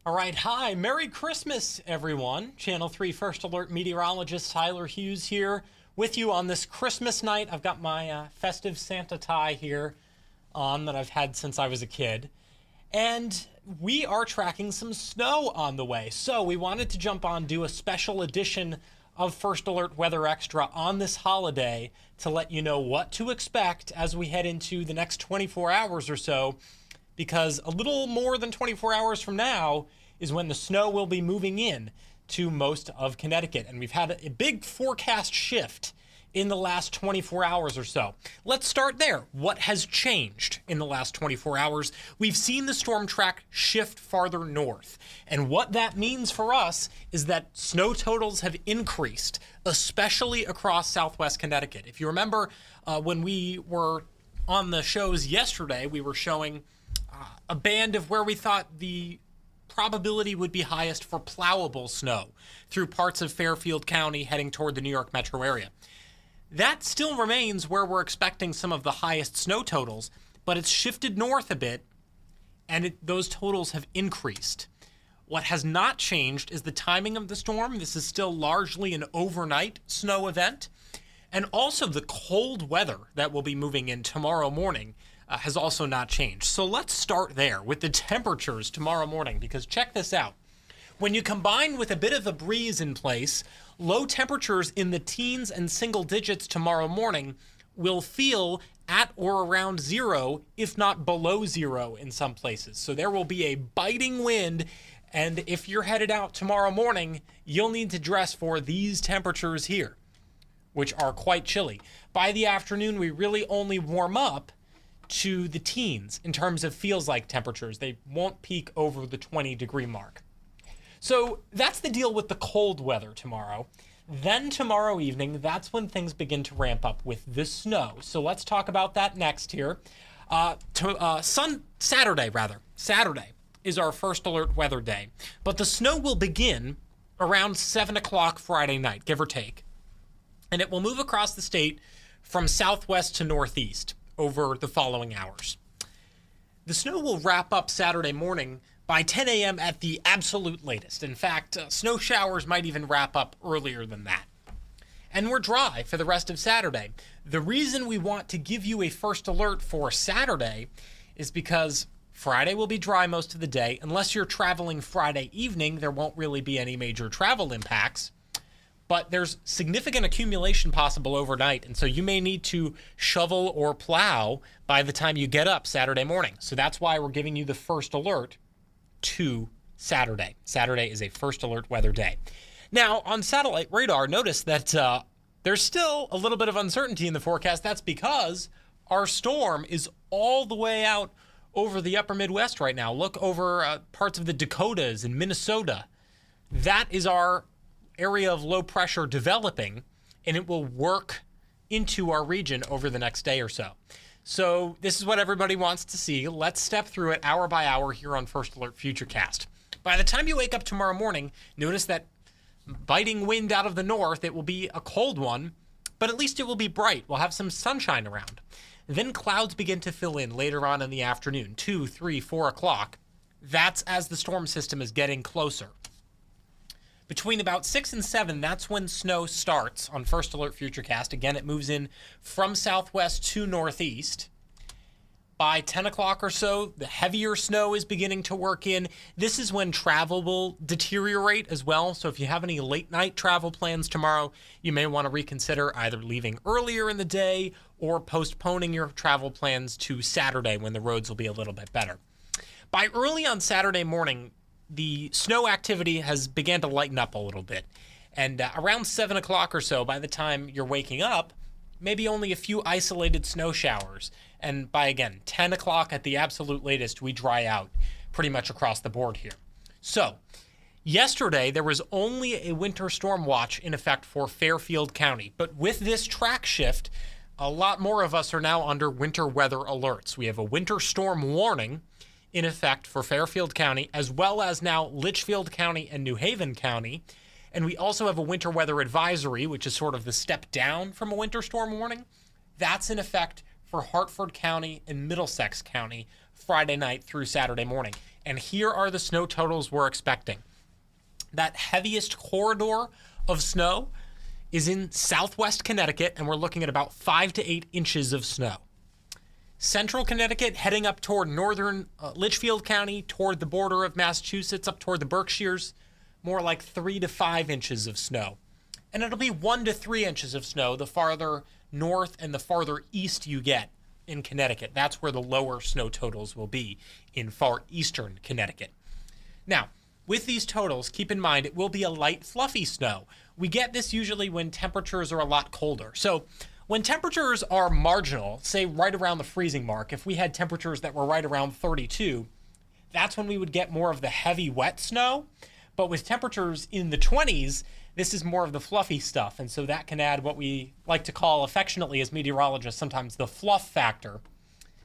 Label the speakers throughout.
Speaker 1: All right, hi, Merry Christmas, everyone. Channel 3 First Alert Meteorologist Tyler Hughes here with you on this Christmas night. I've got my festive Santa tie here on that I've had since I was a kid. And we are tracking some snow on the way. So we wanted to jump on, do a special edition of First Alert Weather Extra on this holiday to let you know what to expect as we head into the next 24 hours or so, because a little more than 24 hours from now is when the snow will be moving in to most of Connecticut. And we've had a big forecast shift in the last 24 hours or so. Let's start there. What has changed in the last 24 hours? We've seen the storm track shift farther north. And what that means for us is that snow totals have increased, especially across southwest Connecticut. If you remember, when we were on the shows yesterday, we were showing a band of where we thought the probability would be highest for plowable snow through parts of Fairfield County heading toward the New York metro area. That still remains where we're expecting some of the highest snow totals, but it's shifted north a bit, and those totals have increased. What has not changed is the timing of the storm. This is still largely an overnight snow event, and also the cold weather that will be moving in tomorrow morning has also not changed. So let's start there with the temperatures tomorrow morning, because check this out. When you combine with a bit of a breeze in place, low temperatures in the teens and single digits tomorrow morning will feel at or around zero, if not below zero in some places. So there will be a biting wind, and if you're headed out tomorrow morning, you'll need to dress for these temperatures here, which are quite chilly. By the afternoon, we really only warm up to the teens in terms of feels like temperatures. They won't peak over the 20-degree mark. So that's the deal with the cold weather tomorrow. Then tomorrow evening, that's when things begin to ramp up with the snow. So let's talk about that next here. Saturday is our first alert weather day, but the snow will begin around 7 o'clock Friday night, give or take. And it will move across the state from southwest to northeast over the following hours. The snow will wrap up Saturday morning by 10 a.m. at the absolute latest. In fact, snow showers might even wrap up earlier than that. And we're dry for the rest of Saturday. The reason we want to give you a first alert for Saturday is because Friday will be dry most of the day. Unless you're traveling Friday evening, there won't really be any major travel impacts. But there's significant accumulation possible overnight, and so you may need to shovel or plow by the time you get up Saturday morning. So that's why we're giving you the first alert to Saturday. Saturday is a first alert weather day. Now, on satellite radar, notice that there's still a little bit of uncertainty in the forecast. That's because our storm is all the way out over the upper Midwest right now. Look over parts of the Dakotas and Minnesota. That is our area of low pressure developing, and it will work into our region over the next day or so. So this is what everybody wants to see. Let's step through it hour by hour here on First Alert Futurecast. By the time you wake up tomorrow morning, notice that biting wind out of the north. It will be a cold one, but at least it will be bright. We'll have some sunshine around. Then clouds begin to fill in later on in the afternoon, 2, 3, 4 o'clock. That's as the storm system is getting closer. Between about 6 and 7, that's when snow starts on First Alert Futurecast. Again, it moves in from southwest to northeast. By 10 o'clock or so, the heavier snow is beginning to work in. This is when travel will deteriorate as well. So if you have any late night travel plans tomorrow, you may want to reconsider either leaving earlier in the day or postponing your travel plans to Saturday when the roads will be a little bit better. By early on Saturday morning, the snow activity has began to lighten up a little bit. And around 7 o'clock or so, by the time you're waking up, maybe only a few isolated snow showers. And by, again, 10 o'clock at the absolute latest, we dry out pretty much across the board here. So yesterday, there was only a winter storm watch in effect for Fairfield County. But with this track shift, a lot more of us are now under winter weather alerts. We have a winter storm warning in effect for Fairfield County, as well as now Litchfield County and New Haven County. And we also have a winter weather advisory, which is sort of the step down from a winter storm warning. That's in effect for Hartford County and Middlesex County Friday night through Saturday morning. And here are the snow totals we're expecting. That heaviest corridor of snow is in southwest Connecticut, and we're looking at about 5 to 8 inches of snow. Central Connecticut, heading up toward northern Litchfield County, toward the border of Massachusetts, up toward the Berkshires, more like 3 to 5 inches of snow. And it'll be 1 to 3 inches of snow the farther north and the farther east you get in Connecticut. That's where the lower snow totals will be, in far eastern Connecticut. Now, with these totals, keep in mind it will be a light, fluffy snow. We get this usually when temperatures are a lot colder. So when temperatures are marginal, say right around the freezing mark, if we had temperatures that were right around 32, that's when we would get more of the heavy, wet snow. But with temperatures in the 20s, this is more of the fluffy stuff. And so that can add what we like to call affectionately as meteorologists sometimes the fluff factor.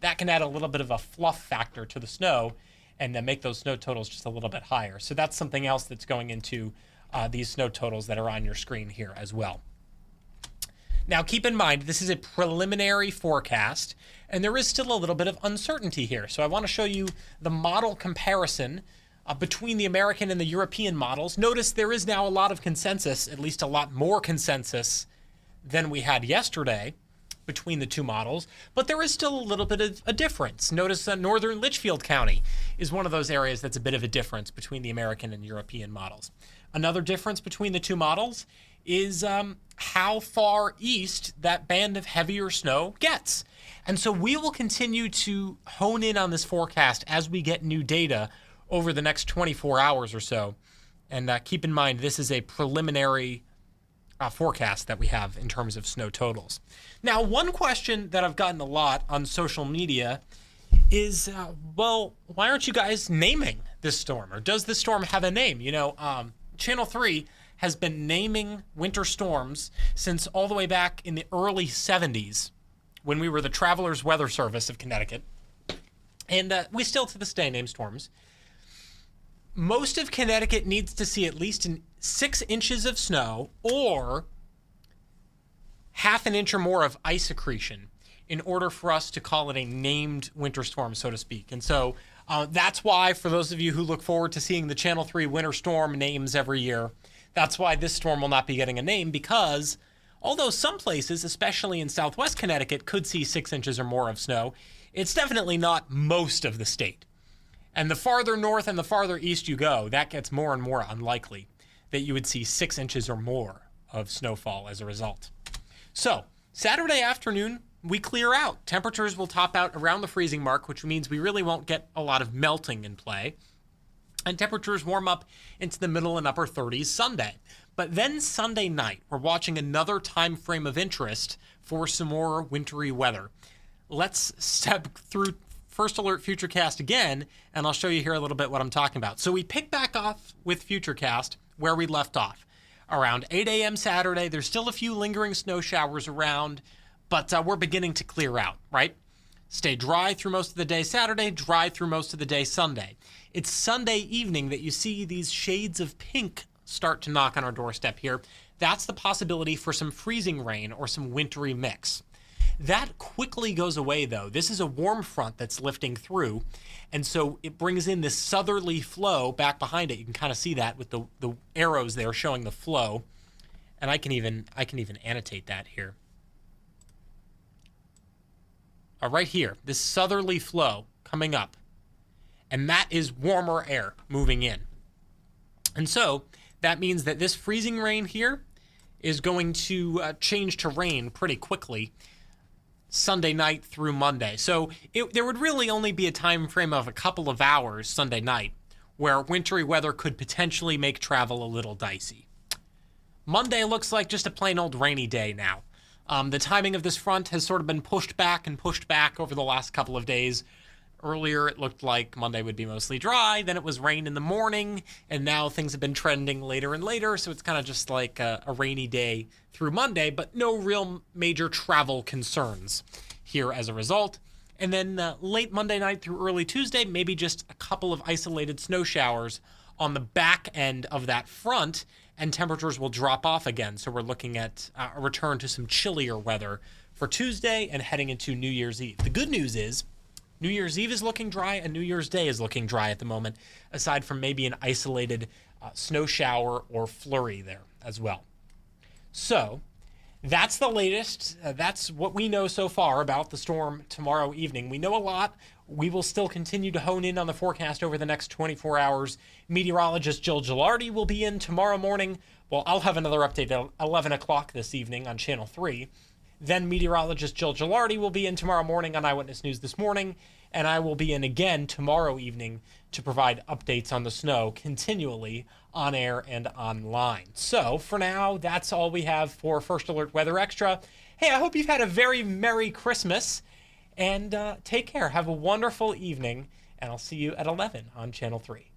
Speaker 1: That can add a little bit of a fluff factor to the snow and then make those snow totals just a little bit higher. So that's something else that's going into these snow totals that are on your screen here as well. Now, keep in mind, this is a preliminary forecast, and there is still a little bit of uncertainty here. So I want to show you the model comparison between the American and the European models. Notice there is now a lot of consensus, at least a lot more consensus than we had yesterday between the two models, but there is still a little bit of a difference. Notice that northern Litchfield County is one of those areas that's a bit of a difference between the American and European models. Another difference between the two models is how far east that band of heavier snow gets. And so we will continue to hone in on this forecast as we get new data over the next 24 hours or so. And keep in mind, this is a preliminary forecast that we have in terms of snow totals. Now, one question that I've gotten a lot on social media is, well, why aren't you guys naming this storm? Or does this storm have a name? You know, Channel 3 has been naming winter storms since all the way back in the early 70s when we were the Travelers Weather Service of Connecticut. And we still to this day name storms. Most of Connecticut needs to see at least 6 inches of snow or half an inch or more of ice accretion in order for us to call it a named winter storm, so to speak. And so that's why, for those of you who look forward to seeing the Channel 3 winter storm names every year, that's why this storm will not be getting a name, because although some places, especially in southwest Connecticut, could see 6 inches or more of snow, it's definitely not most of the state. And the farther north and the farther east you go, that gets more and more unlikely that you would see 6 inches or more of snowfall as a result. So, Saturday afternoon, we clear out. Temperatures will top out around the freezing mark, which means we really won't get a lot of melting in play. And temperatures warm up into the middle and upper 30s Sunday. But then Sunday night, we're watching another time frame of interest for some more wintry weather. Let's step through First Alert Futurecast again, and I'll show you here a little bit what I'm talking about. So we pick back off with Futurecast where we left off. Around 8 a.m. Saturday, there's still a few lingering snow showers around, but we're beginning to clear out, right? Stay dry through most of the day Saturday, dry through most of the day Sunday. It's Sunday evening that you see these shades of pink start to knock on our doorstep here. That's the possibility for some freezing rain or some wintry mix. That quickly goes away, though. This is a warm front that's lifting through, and so it brings in this southerly flow back behind it. You can kind of see that with the arrows there showing the flow, and I can even annotate that here. Right here, this southerly flow coming up, and that is warmer air moving in. And so that means that this freezing rain here is going to change to rain pretty quickly Sunday night through Monday. So there would really only be a time frame of a couple of hours Sunday night where wintry weather could potentially make travel a little dicey. Monday looks like just a plain old rainy day now. The timing of this front has sort of been pushed back over the last couple of days. Earlier, it looked like Monday would be mostly dry, then it was rain in the morning, and now things have been trending later and later, so it's kind of just like a rainy day through Monday, but no real major travel concerns here as a result. And then late Monday night through early Tuesday, maybe just a couple of isolated snow showers on the back end of that front, and temperatures will drop off again. So we're looking at a return to some chillier weather for Tuesday and heading into New Year's Eve. The good news is New Year's Eve is looking dry, and New Year's Day is looking dry at the moment, aside from maybe an isolated snow shower or flurry there as well. So that's the latest. That's what we know so far about the storm tomorrow evening. We know a lot. We will still continue to hone in on the forecast over the next 24 hours. Meteorologist Jill Gilardi will be in tomorrow morning. Well, I'll have another update at 11 o'clock this evening on Channel 3. Then meteorologist Jill Gilardi will be in tomorrow morning on Eyewitness News This Morning, and I will be in again tomorrow evening to provide updates on the snow continually on air and online. So for now, that's all we have for First Alert Weather Extra. Hey, I hope you've had a very Merry Christmas, and take care. Have a wonderful evening, and I'll see you at 11 on Channel 3.